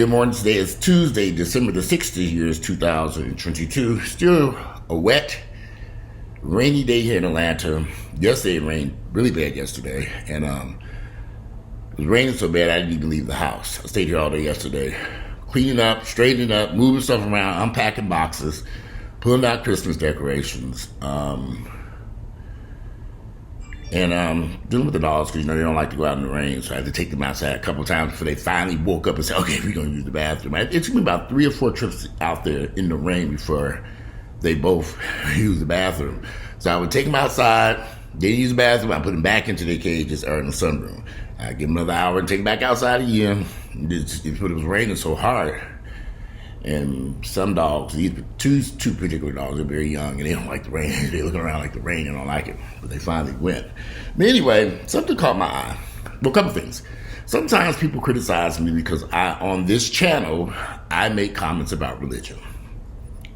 Good morning. Today is Tuesday, December the 6th, the year is 2022. Still a wet, rainy day here in Atlanta. Yesterday it rained really bad yesterday. And it was raining so bad I didn't even leave the house. I stayed here all day yesterday. Cleaning up, straightening up, moving stuff around, unpacking boxes, pulling out Christmas decorations. And dealing with the dogs because, they don't like to go out in the rain. So I had to take them outside a couple of times before they finally woke up and said, okay, we're going to use the bathroom. It took me about 3 or 4 trips out there in the rain before they both used the bathroom. So I would take them outside, they use the bathroom, I put them back into their cages or in the sunroom. I give them another hour and take them back outside again. It was raining so hard. And some dogs, two particular dogs, are very young and they don't like the rain. They're looking around like the rain and don't like it. But they finally went. But anyway, something caught my eye. Well, a couple things. Sometimes people criticize me because on this channel, I make comments about religion.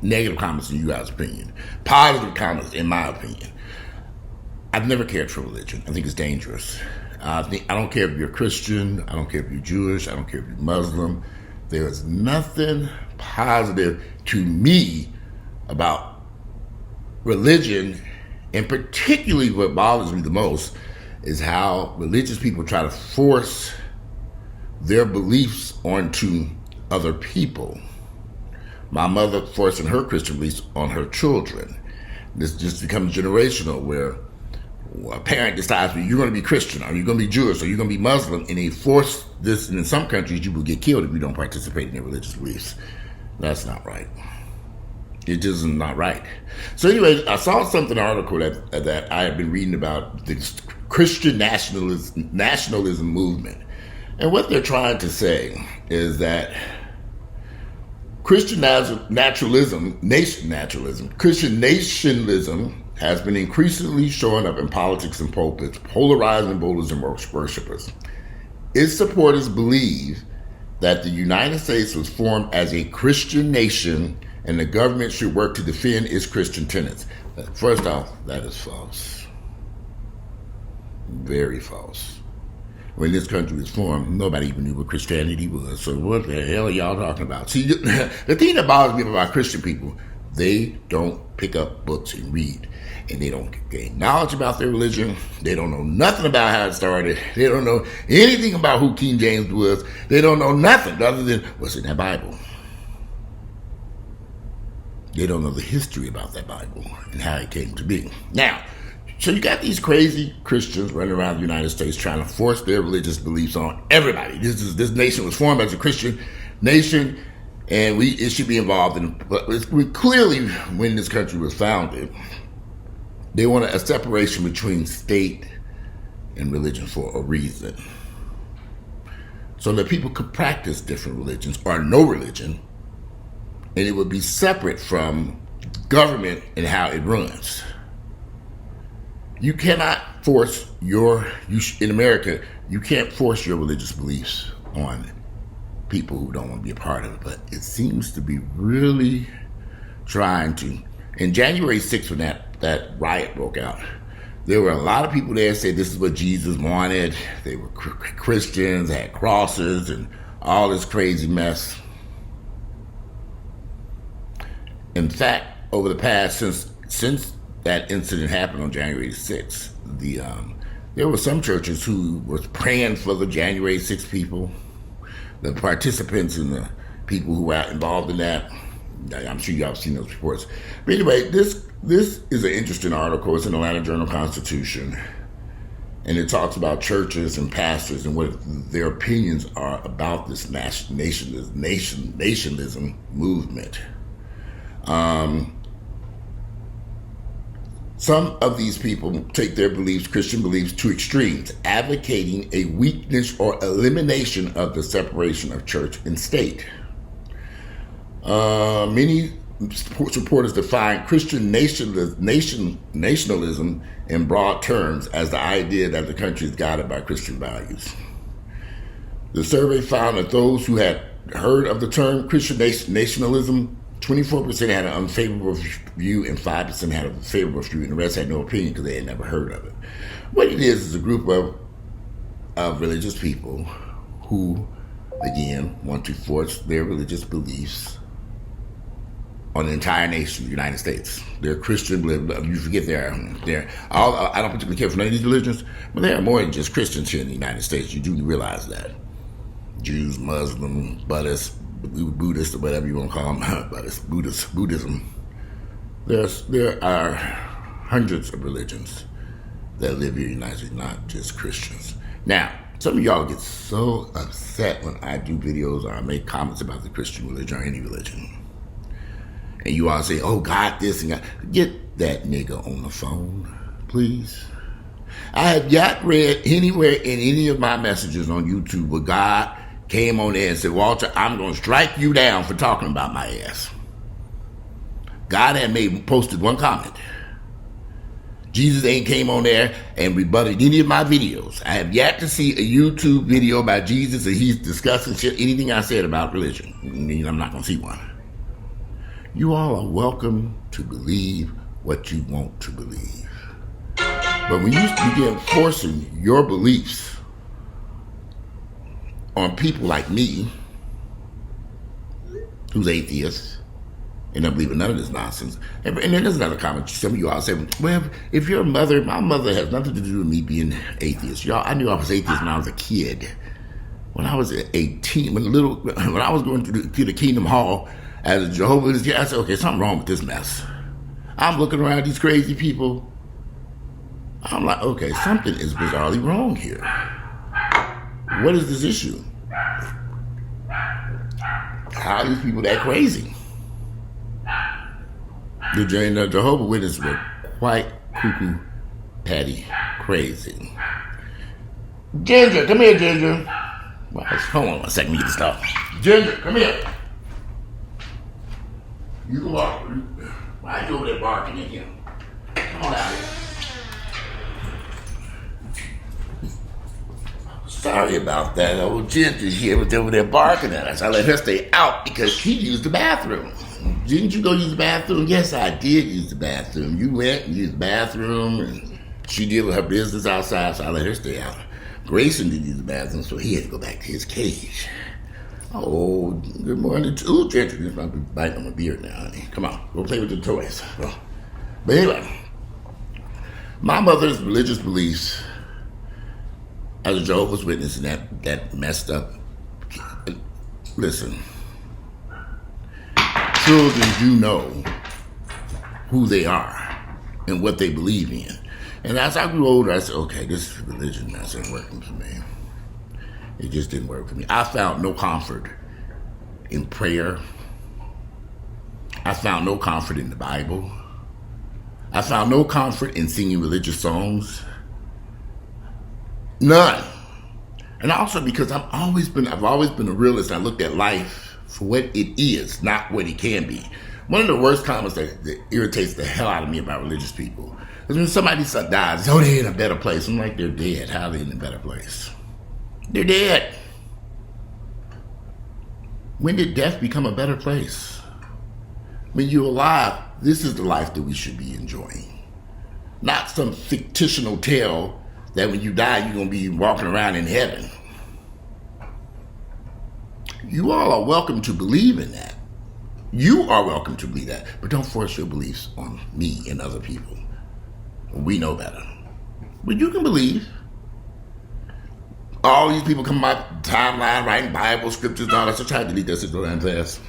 Negative comments in you guys' opinion. Positive comments in my opinion. I've never cared for religion. I think it's dangerous. I don't care if you're Christian. I don't care if you're Jewish. I don't care if you're Muslim. There is nothing positive to me about religion, and particularly what bothers me the most is how religious people try to force their beliefs onto other people. My mother forcing her Christian beliefs on her children. This just becomes generational where a parent decides, well, you're going to be Christian, or you're going to be Jewish, or you're going to be Muslim, and they force this, and in some countries you will get killed if you don't participate in their religious beliefs. That's not right. It just is not right. So anyway, I saw an article that I have been reading about the Christian nationalism movement. And what they're trying to say is that Christian nationalism has been increasingly showing up in politics and pulpits, polarizing voters and worshipers. Its supporters believe that the United States was formed as a Christian nation and the government should work to defend its Christian tenets. First off, that is false. Very false. When this country was formed, nobody even knew what Christianity was. So what the hell are y'all talking about? See, the thing that bothers me about Christian people, they don't pick up books and read. And they don't gain knowledge about their religion. They don't know nothing about how it started. They don't know anything about who King James was. They don't know nothing other than what's in that Bible. They don't know the history about that Bible and how it came to be. Now, so you got these crazy Christians running around the United States trying to force their religious beliefs on everybody. This nation was formed as a Christian nation, and it should be involved in. But clearly, when this country was founded, they wanted a separation between state and religion for a reason, so that people could practice different religions or no religion, and it would be separate from government and how it runs. You cannot force in America, you can't force your religious beliefs on people who don't want to be a part of it, but it seems to be really trying to. In January 6th, when that riot broke out, there were a lot of people there that said this is what Jesus wanted. They were Christians, had crosses, and all this crazy mess. In fact, over the past, since that incident happened on January 6th, there were some churches who were praying for the January 6th people, the participants and the people who were involved in that. I'm sure y'all have seen those reports. But anyway, this is an interesting article. It's in the Atlanta Journal-Constitution. And it talks about churches and pastors and what their opinions are about this nationalism movement. Some of these people take their beliefs, Christian beliefs, to extremes, advocating a weakness or elimination of the separation of church and state. Many supporters define Christian nationalism in broad terms as the idea that the country is guided by Christian values. The survey found that those who had heard of the term Christian nationalism, 24% had an unfavorable view and 5% had a favorable view, and the rest had no opinion because they had never heard of it. What it is a group of religious people who again, want to force their religious beliefs on the entire nation, the United States. They're Christian, you forget they're all, I don't particularly care for none of these religions, but there are more than just Christians here in the United States. You do realize that. Jews, Muslims, Buddhists, or whatever you want to call them, Buddhism. There are hundreds of religions that live here in the United States, not just Christians. Now, some of y'all get so upset when I do videos or I make comments about the Christian religion or any religion. And you all say, oh, God, this and God. Get that nigga on the phone, please. I have yet read anywhere in any of my messages on YouTube where God came on there and said, Walter, I'm going to strike you down for talking about my ass. God had posted one comment. Jesus ain't came on there and rebutted any of my videos. I have yet to see a YouTube video about Jesus and he's discussing anything I said about religion. I'm not going to see one. You all are welcome to believe what you want to believe. But when you begin forcing your beliefs on people like me, who's atheist, and don't believe in none of this nonsense. And then there's another comment. Some of you all say, well, if your mother, my mother has nothing to do with me being atheist. Y'all, I knew I was atheist when I was a kid. When I was 18, when I was going to the Kingdom Hall as a Jehovah's Witness, I said, okay, something wrong with this mess. I'm looking around these crazy people. I'm like, okay, something is bizarrely wrong here. What is this issue? How are these people that crazy? The Jehovah's Witnesses were quite cuckoo patty crazy. Ginger, come here, Ginger. Well, hold on a second, let me get this stuff. Ginger, come here. You go walk. Why are you over there barking at him? Come on out here. Sorry about that. Old Ginger here was over there barking at us. I let her stay out because she used the bathroom. Didn't you go use the bathroom? Yes, I did use the bathroom. You went and used the bathroom, and she did her business outside, so I let her stay out. Grayson didn't use the bathroom, so he had to go back to his cage. Oh, good morning. Ooh, Ginger, this might be biting on my beard now, honey. Come on, go play with your toys. But anyway, my mother's religious beliefs as a Jehovah's Witness, and that messed up. Listen, children do know who they are and what they believe in. And as I grew older, I said, okay, this religion mess ain't working for me. It just didn't work for me. I found no comfort in prayer. I found no comfort in the Bible. I found no comfort in singing religious songs. None. And also because I've always been a realist. I looked at life for what it is, not what it can be. One of the worst comments that irritates the hell out of me about religious people is when somebody dies, oh, they're in a better place. I'm like, they're dead. How are they in a better place? They're dead. When did death become a better place? When you're alive, this is the life that we should be enjoying. Not some fictional tale that when you die, you're going to be walking around in heaven. You all are welcome to believe in that. You are welcome to believe that. But don't force your beliefs on me and other people. We know better. But you can believe. All these people come by timeline, writing Bible, scriptures, and all that. So try to delete that so damn fast.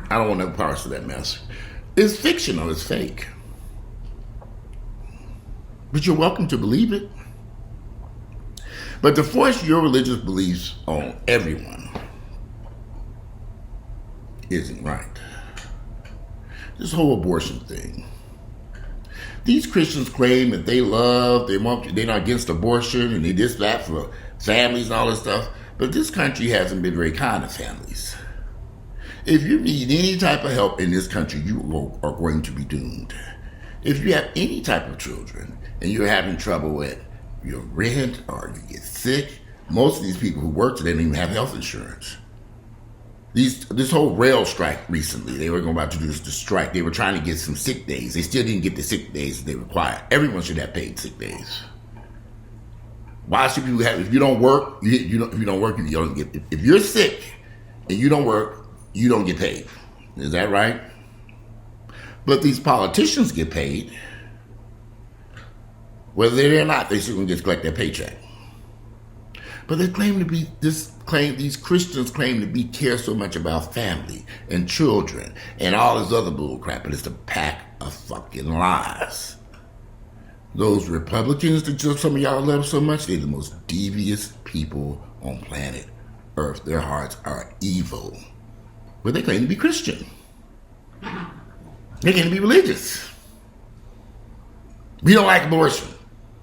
I don't want no parts of that mess. It's fictional. It's fake. But you're welcome to believe it. But to force your religious beliefs on everyone isn't right. This whole abortion thing. These Christians claim that they're not against abortion and they this, that for families and all this stuff. But this country hasn't been very kind to families. If you need any type of help in this country, you are going to be doomed. If you have any type of children and you're having trouble with your rent or you get sick, most of these people who work today don't even have health insurance. This whole rail strike recently, they were about to do this strike. They were trying to get some sick days. They still didn't get the sick days they require. Everyone should have paid sick days. Why should people have? If you don't work, if you don't work, you don't get. If you're sick and you don't work, you don't get paid. Is that right? But these politicians get paid, whether they're there or not. They still gonna just collect their paycheck. But they claim to be these Christians claim to be care so much about family and children and all this other bull crap, but it's a pack of fucking lies. Those Republicans that just some of y'all love so much, they're the most devious people on planet Earth. Their hearts are evil. But they claim to be Christian. They claim to be religious. We don't like abortion.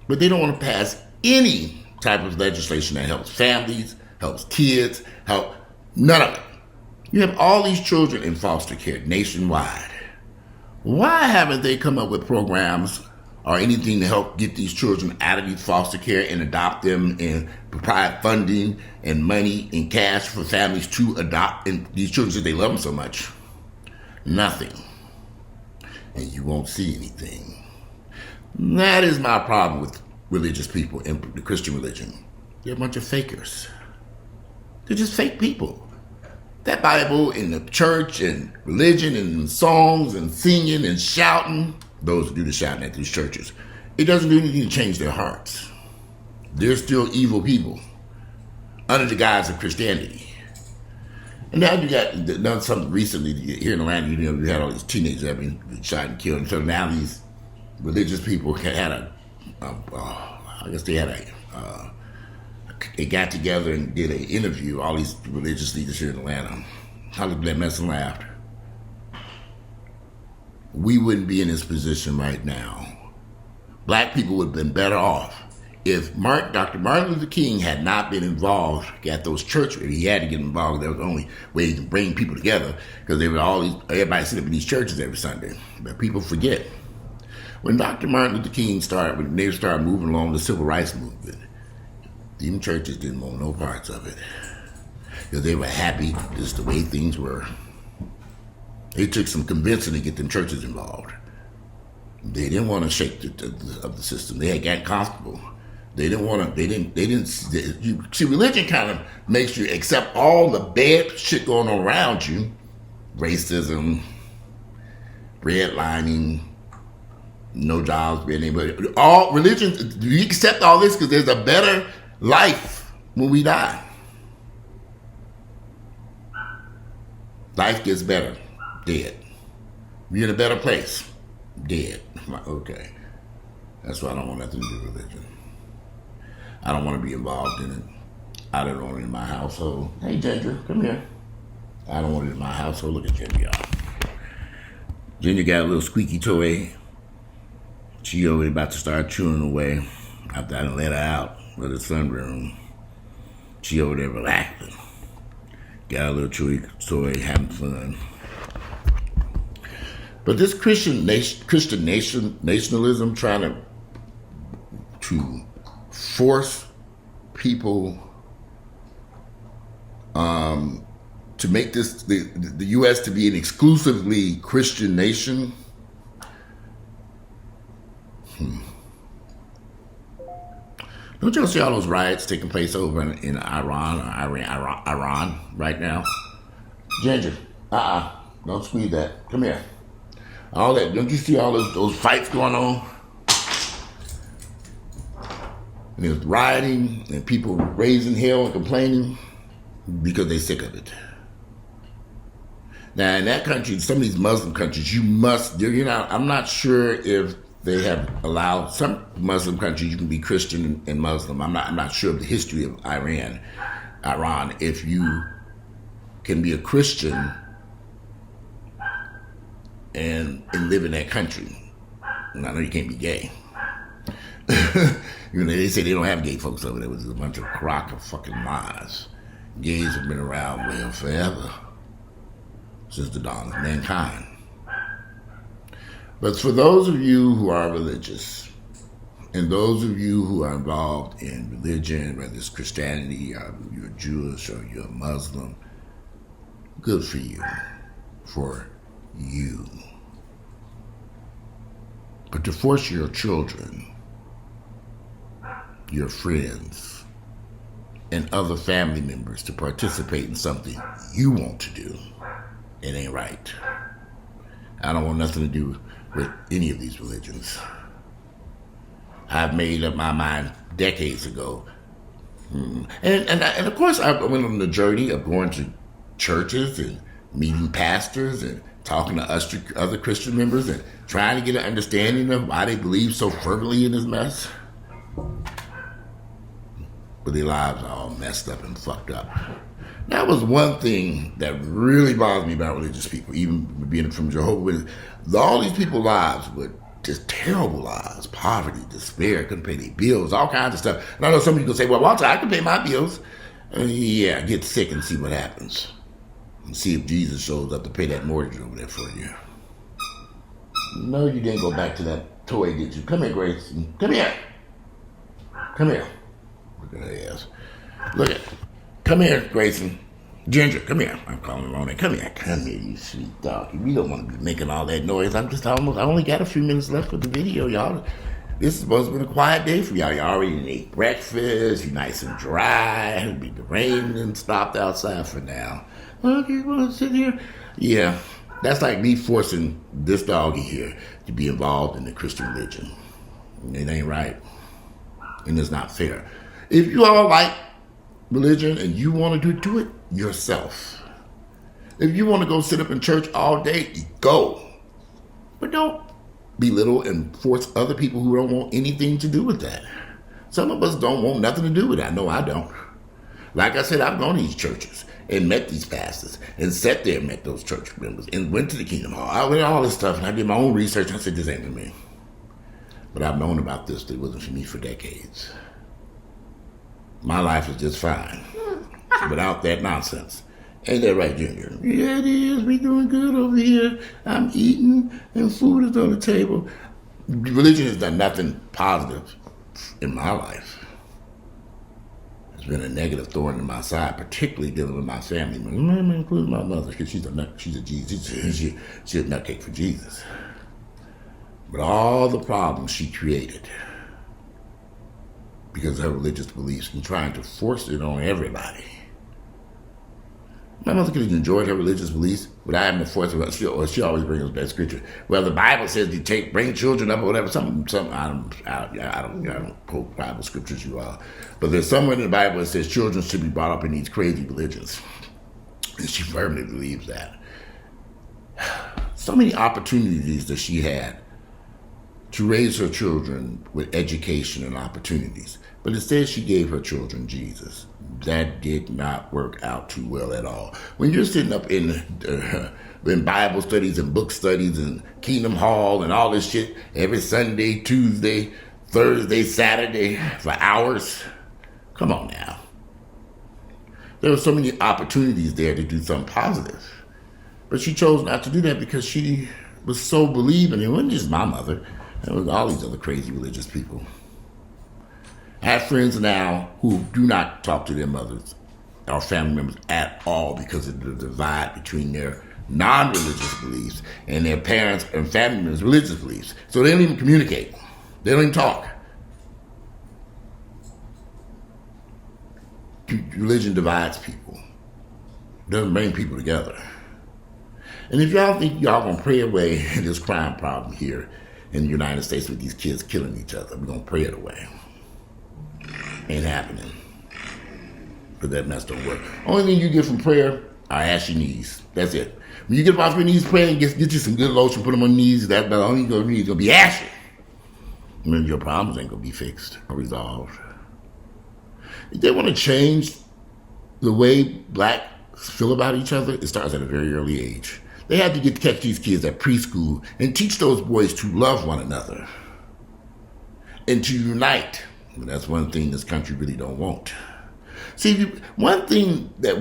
But they don't want to pass any type of legislation that helps families, helps kids, none of it. You have all these children in foster care nationwide. Why haven't they come up with programs or anything to help get these children out of these foster care and adopt them and provide funding and money and cash for families to adopt and these children since they love them so much? Nothing. And you won't see anything. That is my problem with religious people in the Christian religion. They're a bunch of fakers. They're just fake people. That Bible in the church and religion and songs and singing and shouting, those who do the shouting at these churches, it doesn't do anything to change their hearts. They're still evil people under the guise of Christianity. And now you got done something recently here in Atlanta. You had all these teenagers that have been shot and killed. And so now these religious people had they got together and did an interview, all these religious leaders here in Atlanta. I looked at that mess and laughed. We wouldn't be in this position right now. Black people would have been better off if Dr. Martin Luther King had not been involved at those churches. He had to get involved. That was the only way he could bring people together because they were everybody sitting up in these churches every Sunday. But people forget. When Dr. Martin Luther King when they started moving along the civil rights movement, even churches didn't want no parts of it because they were happy just the way things were. It took some convincing to get them churches involved. They didn't want to shake the system. They had gotten comfortable. They didn't want to. See, religion kind of makes you accept all the bad shit going on around you, racism, redlining, no jobs, anybody. All religions, you accept all this because there's a better life when we die. Life gets better. Dead. You're in a better place. Dead. Okay. That's why I don't want nothing to do with religion. I don't want to be involved in it. I don't want it in my household. Hey, Ginger, come here. I don't want it in my household. Look at Ginger, y'all. Ginger got a little squeaky toy. She already about to start chewing away after I done let her out of the sunroom. She over there relaxing. Got a little chewy toy, having fun. But this Christian nationalism trying to force people to make this the U.S. to be an exclusively Christian nation. Don't y'all see all those riots taking place over in Iran right now? Ginger, don't squeeze that. Come here. All that. Don't you see all those fights going on? And there's rioting and people raising hell and complaining because they're sick of it. Now in that country, some of these Muslim countries, I'm not sure if they have allowed some Muslim countries you can be Christian and Muslim. I'm not sure of the history of Iran. If you can be a Christian and live in that country. And I know you can't be gay. They say they don't have gay folks over there, which is a bunch of crock of fucking lies. Gays have been around forever, since the dawn of mankind. But for those of you who are religious, and those of you who are involved in religion, whether it's Christianity, or you're Jewish, or you're a Muslim, good for you. But to force your children your friends and other family members to participate in something you want to do, it ain't right. I don't want nothing to do with any of these religions. I've made up my mind decades ago. And of course, I went on the journey of going to churches and meeting pastors and talking to other Christian members and trying to get an understanding of why they believe so fervently in this mess. But their lives are all messed up and fucked up. That was one thing that really bothers me about religious people, even being from Jehovah's Witnesses. All these people's lives were just terrible lives. Poverty, despair, couldn't pay their bills, all kinds of stuff. And I know some people say, well, Walter, I can pay my bills. Yeah, get sick and see what happens. And see if Jesus shows up to pay that mortgage over there for you. No, you didn't go back to that toy, did you? Come here, Grace. Come here. Come here. Look at her ass. Look at. Come here, Grayson. Ginger, come here. I'm calling her on it. Come here. Come here, you sweet dog. We don't want to be making all that noise. I only got a few minutes left for the video, y'all. This is supposed to be a quiet day for y'all. You already ate breakfast. You're nice and dry. The rain and stopped outside for now. Okay, you want to sit here? Yeah, that's like me forcing this doggy here to be involved in the Christian religion. It ain't right. And it's not fair. If you all like religion and you want to do it yourself. If you want to go sit up in church all day, go. But don't belittle and force other people who don't want anything to do with that. Some of us don't want nothing to do with that. No, I don't. Like I said, I've gone to these churches and met these pastors and sat there and met those church members and went to the Kingdom Hall. I went all this stuff and I did my own research and I said, this ain't for me. But I've known about this. It wasn't for me for decades. My life is just fine without that nonsense. Ain't that right, Junior? Yeah, it is. We doing good over here. I'm eating and food is on the table. Religion has done nothing positive in my life. It's been a negative thorn in my side, particularly dealing with my family, including my mother, because she's a nutcake for Jesus. But all the problems she created because of her religious beliefs and trying to force it on everybody. My mother could have enjoyed her religious beliefs without having to force it. She always brings us that scripture. Well, the Bible says you bring children up or whatever. I don't quote Bible scriptures, you all. But there's somewhere in the Bible that says children should be brought up in these crazy religions. And she firmly believes that. So many opportunities that she had to raise her children with education and opportunities. But instead she gave her children Jesus. That did not work out too well at all. When you're sitting up in Bible studies and book studies and Kingdom Hall and all this shit every Sunday, Tuesday, Thursday, Saturday for hours, come on now. There were so many opportunities there to do something positive. But she chose not to do that because she was so believing. It wasn't just my mother. It was all these other crazy religious people. I have friends now who do not talk to their mothers or family members at all because of the divide between their non-religious beliefs and their parents' and family members' religious beliefs. So they don't even communicate. They don't even talk. Religion divides people. It doesn't bring people together. And if y'all think y'all gonna pray away this crime problem here in the United States with these kids killing each other, we're gonna pray it away. Ain't happening. But that mess don't work. Only thing you get from prayer are ashy knees. That's it. When you get off your knees praying, get you some good lotion, put them on your knees, that only your knees gonna be ashy. And then your problems ain't gonna be fixed or resolved. If they want to change the way blacks feel about each other, it starts at a very early age. They have to catch these kids at preschool and teach those boys to love one another and to unite. But that's one thing this country really don't want. See, one thing that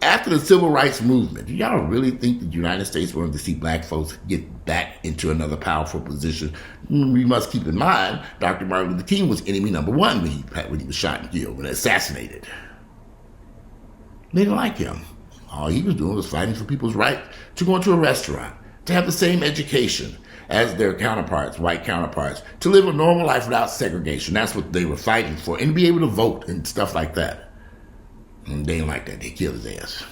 after the civil rights movement, do y'all really think the United States wanted to see black folks get back into another powerful position? We must keep in mind, Dr. Martin Luther King was enemy number one when he was shot and killed, when assassinated. They didn't like him. All he was doing was fighting for people's right to go into a restaurant, to have the same education, as their counterparts, white counterparts, to live a normal life without segregation. That's what they were fighting for, and to be able to vote and stuff like that. And they didn't like that. They killed his ass.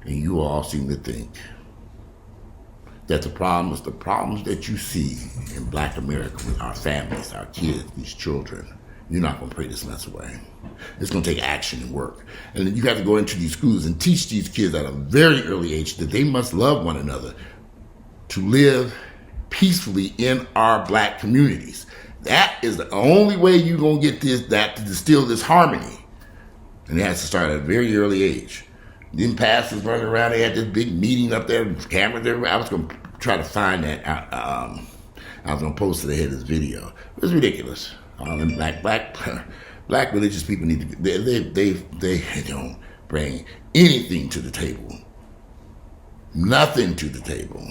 And you all seem to think that the problems that you see in Black America with our families, our kids, these children, you're not going to pray this mess away. It's going to take action and work. And then you have to go into these schools and teach these kids at a very early age that they must love one another to live peacefully in our Black communities. That is the only way you're going to get to distill this harmony. And it has to start at a very early age. Then pastors running around, they had this big meeting up there, cameras everywhere. I was going to try to find that. I was going to post it ahead of this video. It was ridiculous. All them black religious people need to, they don't bring anything to the table. Nothing to the table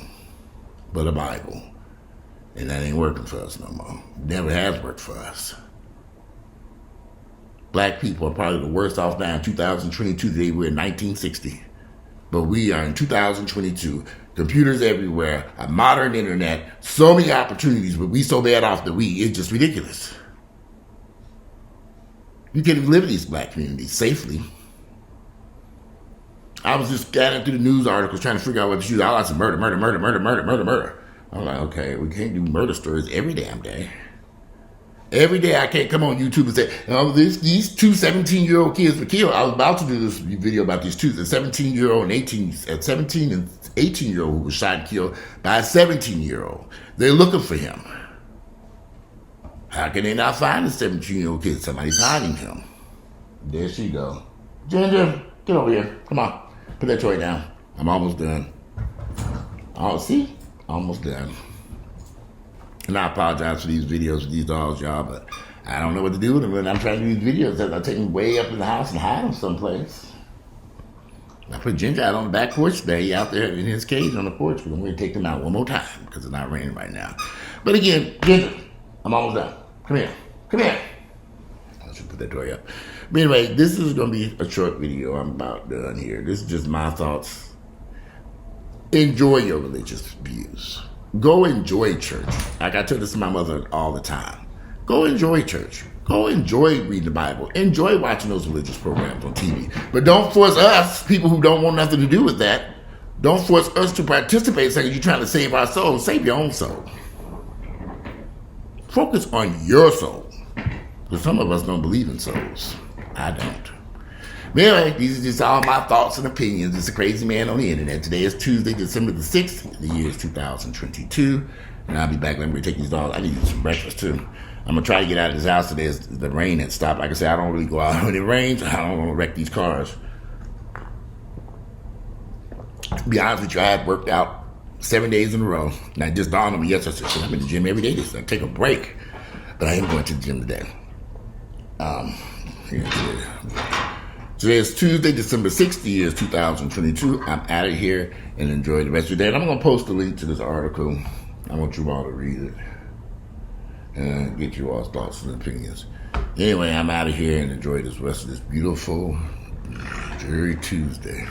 but a Bible. And that ain't working for us no more. Never has worked for us. Black people are probably the worst off now in 2022 than they were in 1960. But we are in 2022. Computers everywhere, a modern internet, so many opportunities, but we so bad off that it's just ridiculous. You can't even live in these Black communities safely. I was just scanning through the news articles trying to figure out what to choose. I was murder. I was like, okay, we can't do murder stories every damn day. Every day I can't come on YouTube and say, oh, these two 17-year-old kids were killed. I was about to do this video about these two, the 17-year-old and 17 and 18-year-old who was shot and killed by a 17-year-old. They're looking for him. How can they not find the 17-year-old kid? Somebody's hiding him. There she go. Ginger, get over here. Come on. Put that toy down. I'm almost done. Oh, see? Almost done. And I apologize for these videos with these dogs, y'all, but I don't know what to do with them. And I'm trying to do these videos that I take them way up in the house and hide them someplace. I put Ginger out on the back porch today. He out there in his cage on the porch. We're going to take him out one more time because it's not raining right now. But again, Ginger, I'm almost done. Come here. Come here. I should put that door up. But anyway, this is going to be a short video. I'm about done here. This is just my thoughts. Enjoy your religious views. Go enjoy church. Like I tell this to my mother all the time. Go enjoy church. Go enjoy reading the Bible. Enjoy watching those religious programs on TV. But don't force us, people who don't want nothing to do with that, don't force us to participate saying you're trying to save our soul. Save your own soul. Focus on your soul. Because some of us don't believe in souls. I don't. But anyway, these are just all my thoughts and opinions. It's a crazy man on the internet. Today is Tuesday, December the 6th. The year is 2022. And I'll be back. Let me take these dogs. I need to eat some breakfast too. I'm going to try to get out of this house today as the rain had stopped. Like I said, I don't really go out when it rains. I don't want to wreck these cars. To be honest with you, I had worked out 7 days in a row. And I just dawned on me yesterday. I said, I'm in the gym every day this day. Take a break. But I am going to the gym today. Today is Tuesday, December 6th, the year is 2022. I'm out of here and enjoy the rest of your day. And I'm going to post a link to this article. I want you all to read it and get you all's thoughts and opinions. Anyway, I'm out of here and enjoy this rest of this beautiful, dreary Tuesday.